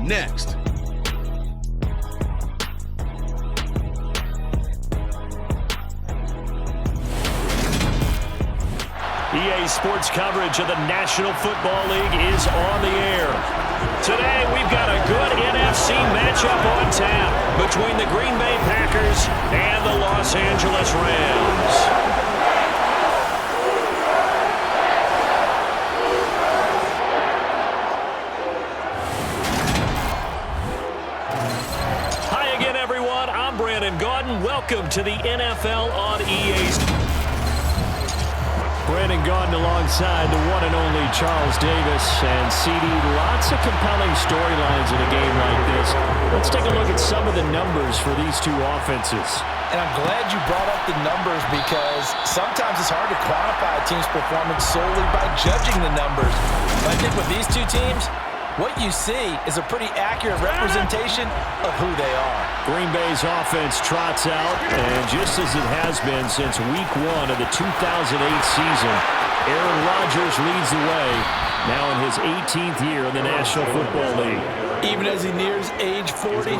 next. EA Sports coverage of the National Football League is on the air. Today, we've got a good NFC matchup on tap between the Green Bay Packers and the Los Angeles Rams. Welcome to the NFL on EA's. Brandon Gaudin alongside the one and only Charles Davis. And CD, lots of compelling storylines in a game like this. Let's take a look at some of the numbers for these two offenses. And I'm glad you brought up the numbers because sometimes it's hard to quantify a team's performance solely by judging the numbers. But I think with these two teams, what you see is a pretty accurate representation of who they are. Green Bay's offense trots out, and just as it has been since week 1 of the 2008 season, Aaron Rodgers leads the way, now in his 18th year in the National Football League. Even as he nears age 40,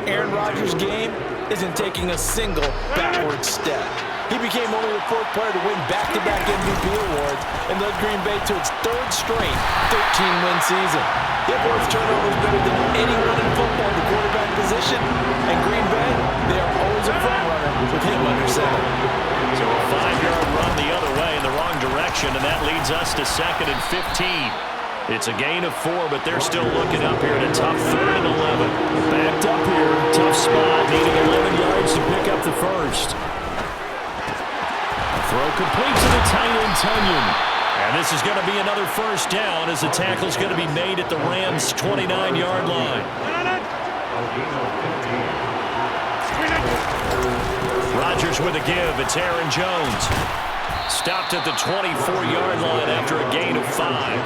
Aaron Rodgers' game isn't taking a single backward step. He became only the 4th player to win back-to-back MVP awards and led Green Bay to its 3rd straight 13-win season. He avoids turnovers better than anyone in football at the quarterback position. And Green Bay, they are always a front-runner with him under center. So a 5-yard run the other way in the wrong direction, and that leads us to 2nd and 15. It's a gain of 4, but they're still looking up here at a tough 3rd and 11. Backed up here, tough spot, needing 11 yards to pick up the first. Throw complete to the tight end, Tunyon. And this is going to be another first down as the tackle's going to be made at the Rams' 29-yard line. Rodgers with a give. It's Aaron Jones. Stopped at the 24-yard line after a gain of 5.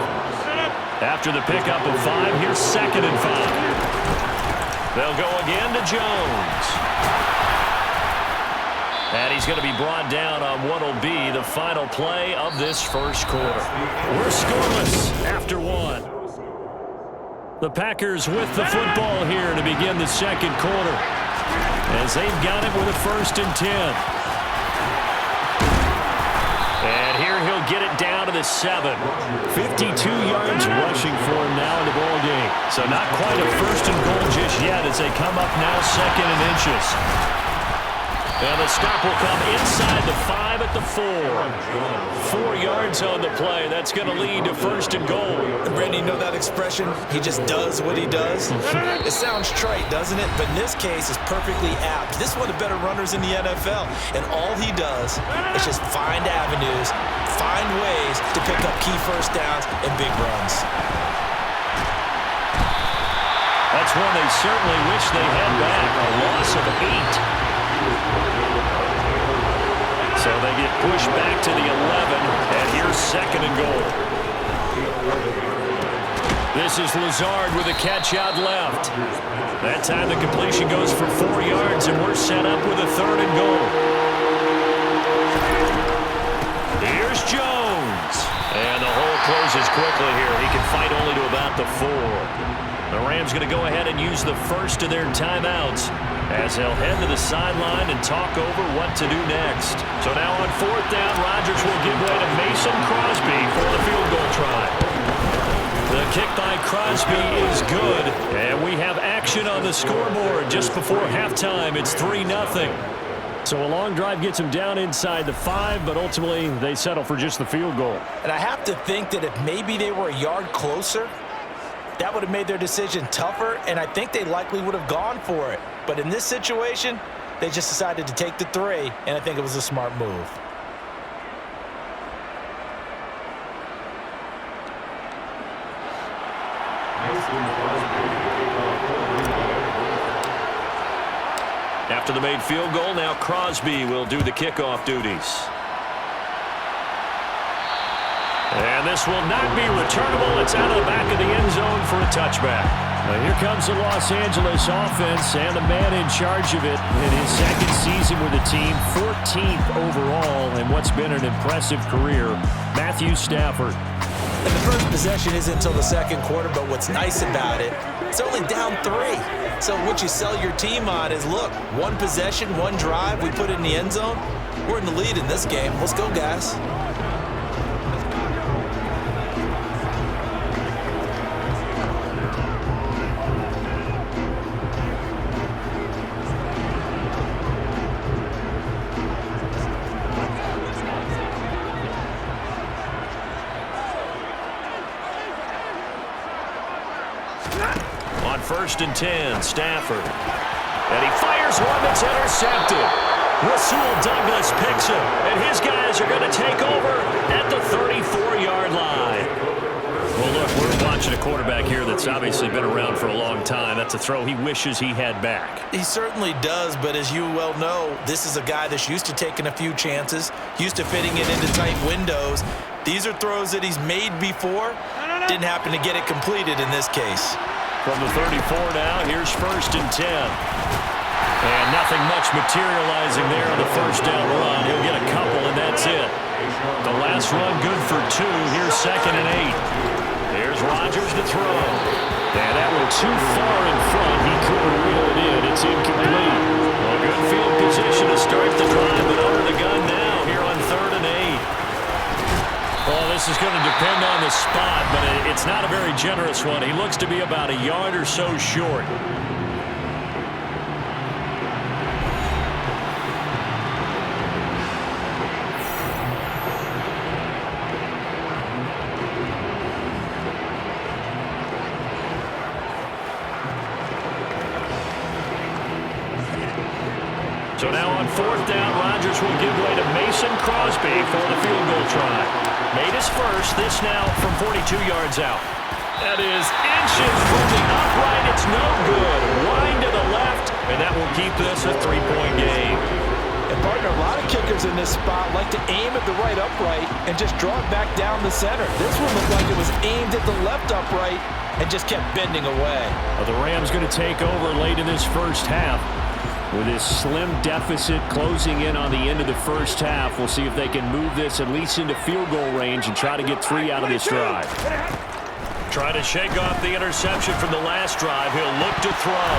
After the pickup of 5, here's 2nd and 5. They'll go again to Jones. And he's going to be brought down on what will be the final play of this first quarter. We're scoreless after 1. The Packers with the football here to begin the second quarter, as they've got it with a 1st and 10. And here he'll get it down to the 7. 52 yards rushing for him now in the ball game. So not quite a 1st and goal just yet as they come up now 2nd and inches. And the stop will come inside the 5 at the 4. 4 yards on the play. That's going to lead to 1st and goal. Randy, you know that expression? He just does what he does? It sounds trite, doesn't it? But in this case, it's perfectly apt. This is one of the better runners in the NFL. And all he does is just find avenues, find ways to pick up key first downs and big runs. That's one they certainly wish they had back. A loss of 8. So they get pushed back to the 11, and here's 2nd and goal. This is Lazard with a catch out left. That time the completion goes for 4 yards, and we're set up with a 3rd and goal. Here's Jones. And the hole closes quickly here. He can fight only to about the 4. The Rams going to go ahead and use the first of their timeouts as they'll head to the sideline and talk over what to do next. So now on 4th down, Rodgers will give way to Mason Crosby for the field goal try. The kick by Crosby is good, and we have action on the scoreboard just before halftime. It's 3-0. So a long drive gets them down inside the 5, but ultimately they settle for just the field goal. And I have to think that if maybe they were a yard closer, that would have made their decision tougher, and I think they likely would have gone for it. But in this situation, they just decided to take the 3, and I think it was a smart move. After the made field goal, now Crosby will do the kickoff duties. And this will not be returnable. It's out of the back of the end zone for a touchback. Now here comes the Los Angeles offense and the man in charge of it in his 2nd season with the team, 14th overall in what's been an impressive career, Matthew Stafford. And the first possession isn't until the 2nd quarter, but what's nice about it, it's only down So what you sell your team on is, look, one possession, one drive, we put it in the end zone. We're in the lead in this game. Let's go, guys. On 1st and 10, Stafford. And he fires one that's intercepted. Rasul Douglas picks him, and his guys are going to take over at the 34-yard line. Well, look, we're watching a quarterback here that's obviously been around for a long time. That's a throw he wishes he had back. He certainly does, but as you well know, this is a guy that's used to taking a few chances, used to fitting it into tight windows. These are throws that he's made before. Didn't happen to get it completed in this case. From the 34 now, here's 1st and 10. And nothing much materializing there on the first down run. He'll get a couple, and that's it. The last run good for 2. Here's 2nd and 8. Here's Rodgers to throw. And that went too far in front. He couldn't reel it in. It's incomplete. Well, good field position to start the drive, but under the gun now here on 3rd and 8. Well, this is going to depend on the spot, but it's not a very generous one. He looks to be about a yard or so short. So now on 4th down, Rodgers will give way to Mason Crosby for the field goal try. Made his first, this now from 42 yards out. That is inches from the upright. It's no good. Wide to the left, and that will keep this a 3-point game. And, partner, a lot of kickers in this spot like to aim at the right upright and just draw it back down the center. This one looked like it was aimed at the left upright and just kept bending away. Well, the Rams going to take over late in this first half. With this slim deficit closing in on the end of the first half, we'll see if they can move this at least into field goal range and try to get 3 out of this drive. Try to shake off the interception from the last drive. He'll look to throw.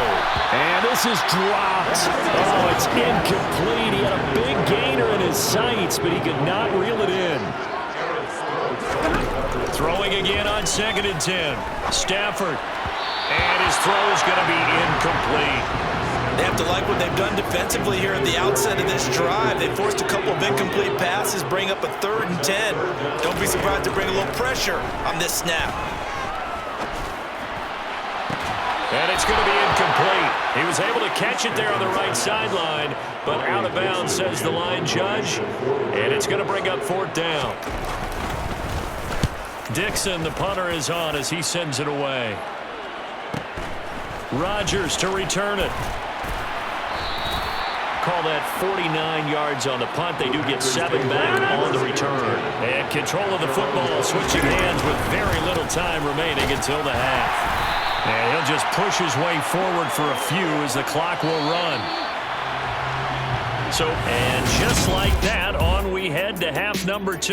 And this is dropped. Oh, it's incomplete. He had a big gainer in his sights, but he could not reel it in. Throwing again on 2nd and 10. Stafford. And his throw is going to be incomplete. They have to like what they've done defensively here at the outset of this drive. They forced a couple of incomplete passes, bring up a 3rd and 10. Don't be surprised to bring a little pressure on this snap. And it's going to be incomplete. He was able to catch it there on the right sideline, but out of bounds, says the line judge. And it's going to bring up 4th down. Dixon, the punter, is on as he sends it away. Rodgers to return it. Call that 49 yards on the punt. They do get 7 back on the return. And control of the football, switching hands with very little time remaining until the half. And he'll just push his way forward for a few as the clock will run. So, and just like that, on we head to half number 2.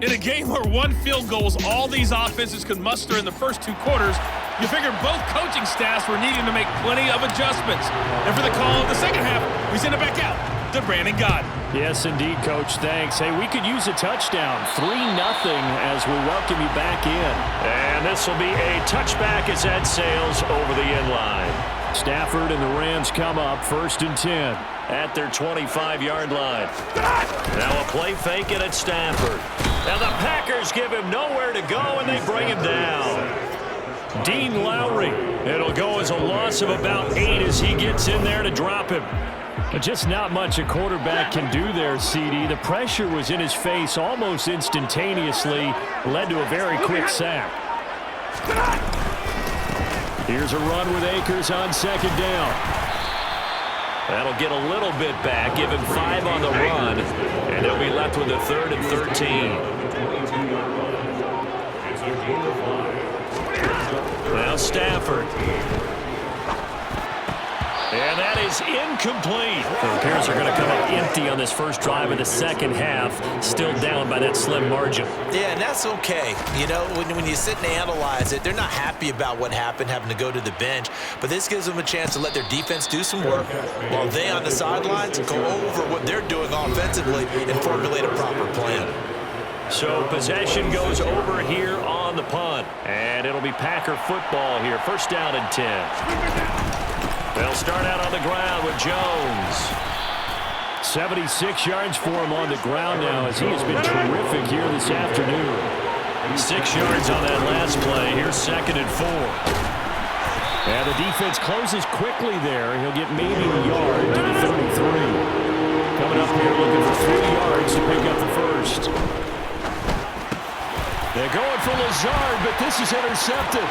In a game where one field goal is all these offenses could muster in the first 2 quarters, you figured both coaching staffs were needing to make plenty of adjustments. And for the call of the second half, we send it back out to Brandon Gott. Yes, indeed, Coach. Thanks. Hey, we could use a touchdown. 3-0 as we welcome you back in. And this will be a touchback as that sails over the end line. Stafford and the Rams come up 1st and 10 at their 25-yard line. Now a play fake it at Stafford. Now the Packers give him nowhere to go, and they bring him down. Dean Lowry. It'll go as a loss of about 8 as he gets in there to drop him. But just not much a quarterback can do there, CD. The pressure was in his face almost instantaneously, led to a very quick sack. Here's a run with Akers on 2nd down. That'll get a little bit back, give him 5 on the run, and they'll be left with a 3rd and 13. Now Stafford. And that is incomplete. The Bears are going to come up empty on this first drive of the second half, still down by that slim margin. Yeah, and that's okay. You know, when you sit and analyze it, they're not happy about what happened, having to go to the bench, but this gives them a chance to let their defense do some work while they on the sidelines go over what they're doing offensively and formulate a proper plan. So possession goes over here on the punt, and it'll be Packer football here. First down and 10. They'll start out on the ground with Jones. 76 yards for him on the ground now as he has been terrific here this afternoon. 6 yards on that last play. Here's second and 4. And the defense closes quickly there. He'll get maybe a yard to the 33. Coming up here looking for 3 yards to pick up the first. They're going for Lazard, but this is intercepted.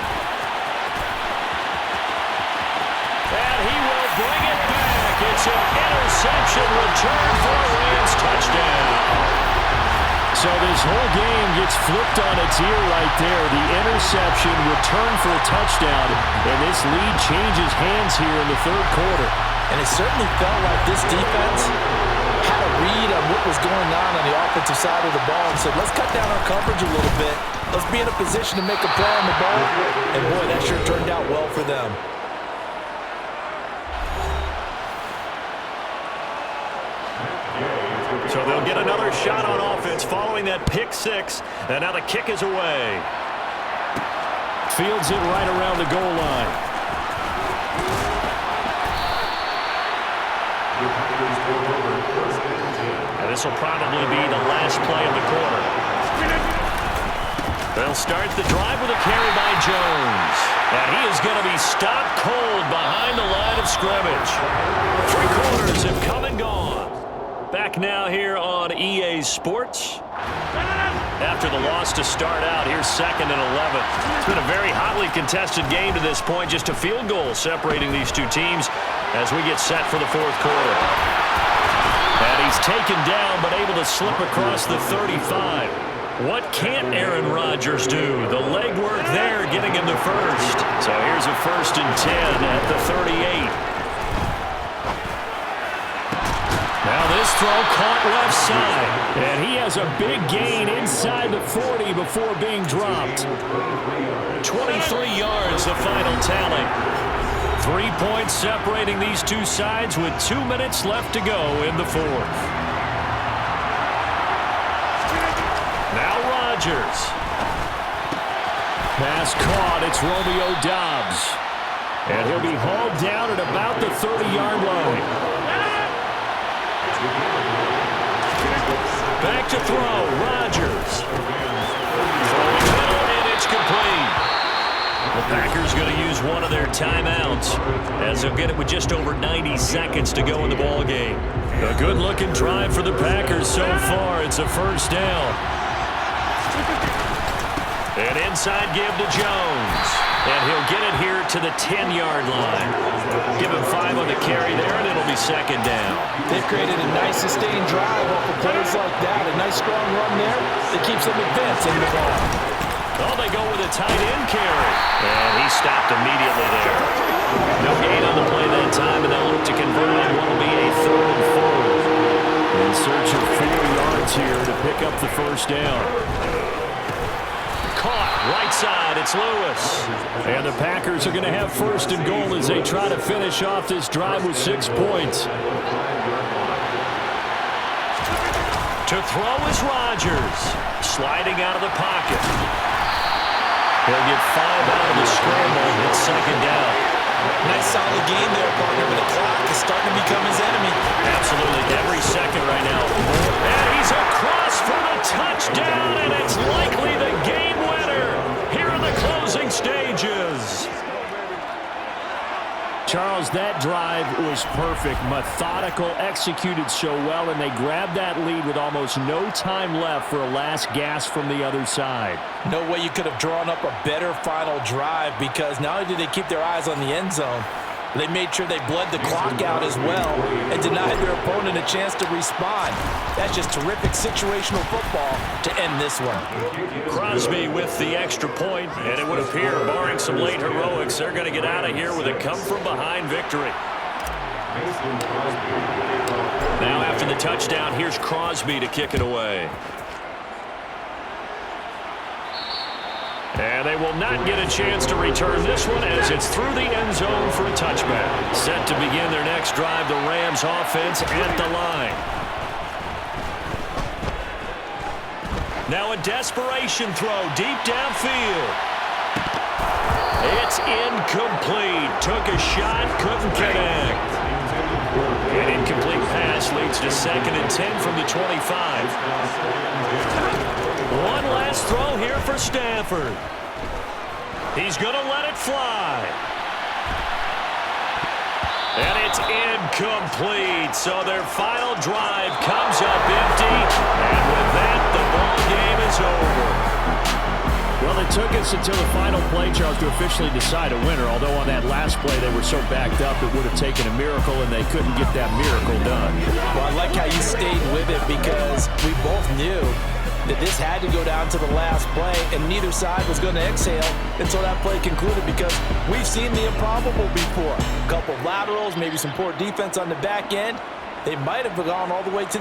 And he will bring it back. It's an interception return for a Rams touchdown. So this whole game gets flipped on its ear right there. The interception return for a touchdown, and this lead changes hands here in the third quarter. And it certainly felt like this defense had a read on what was going on the offensive side of the ball and said, let's cut down our coverage a little bit. Let's be in a position to make a play on the ball. And boy, that sure turned out well for them. So they'll get another shot on offense following that pick six. And now the kick is away. Fields it right around the goal line. And this will probably be the last play of the quarter. They'll start the drive with a carry by Jones. And he is going to be stopped cold behind the line of scrimmage. 3 quarters have come and gone. Back now here on EA Sports. After the loss to start out, here's second and 11. It's been a very hotly contested game to this point. Just a field goal separating these two teams as we get set for the fourth quarter. And he's taken down but able to slip across the 35. What can't Aaron Rodgers do? The legwork there getting him the first. So here's a first and 10 at the 38. Now this throw caught left side, and he has a big gain inside the 40 before being dropped. 23 yards, the final tally. 3 points separating these two sides with 2 minutes left to go in the fourth. Now Rodgers. Pass caught, it's Romeo Doubs. And he'll be hauled down at about the 30-yard line. Back to throw, Rodgers. Throwing middle, and it's complete. The Packers going to use one of their timeouts as they'll get it with just over 90 seconds to go in the ball game. A good-looking drive for the Packers so far. It's a first down. An inside give to Jones. And he'll get it here to the 10-yard line. Give him 5 on the carry there, and it'll be second down. They've created a nice sustained drive off of plays like that. A nice strong run there that keeps them advancing the ball. Oh, they go with a tight end carry. And he stopped immediately there. No gain on the play that time, and they'll look to convert on what will be a 3rd and 4. In search of 4 yards here to pick up the first down. Right side, it's Lewis. And the Packers are going to have first and goal as they try to finish off this drive with 6 points. To throw is Rodgers. Sliding out of the pocket. He'll get 5 out of the scramble. It's second down. Nice solid game there, partner, but the clock is starting to become his enemy. Absolutely, every second right now. And he's across for the touchdown, and it's likely the game winner here in the closing stages. Charles, that drive was perfect, methodical, executed so well, and they grabbed that lead with almost no time left for a last gasp from the other side. No way you could have drawn up a better final drive, because not only did they keep their eyes on the end zone, they made sure they bled the clock out as well and denied their opponent a chance to respond. That's just terrific situational football to end this one. Crosby with the extra point, and it would appear, barring some late heroics, they're going to get out of here with a come-from-behind victory. Now after the touchdown, here's Crosby to kick it away. And they will not get a chance to return this one as it's through the end zone for a touchback. Set to begin their next drive, the Rams offense at the line. Now a desperation throw deep downfield. It's incomplete. Took a shot, couldn't connect. An incomplete pass leads to 2nd and 10 from the 25. One last throw here for Stafford. He's going to let it fly. And it's incomplete. So their final drive comes up empty. And with that, the ball game is over. Well, it took us until the final play, Charles, to officially decide a winner. Although on that last play they were so backed up, it would have taken a miracle, and they couldn't get that miracle done. Well, I like how you stayed with it because we both knew that this had to go down to the last play, and neither side was going to exhale until that play concluded because we've seen the improbable before. A couple of laterals, maybe some poor defense on the back end. They might have gone all the way to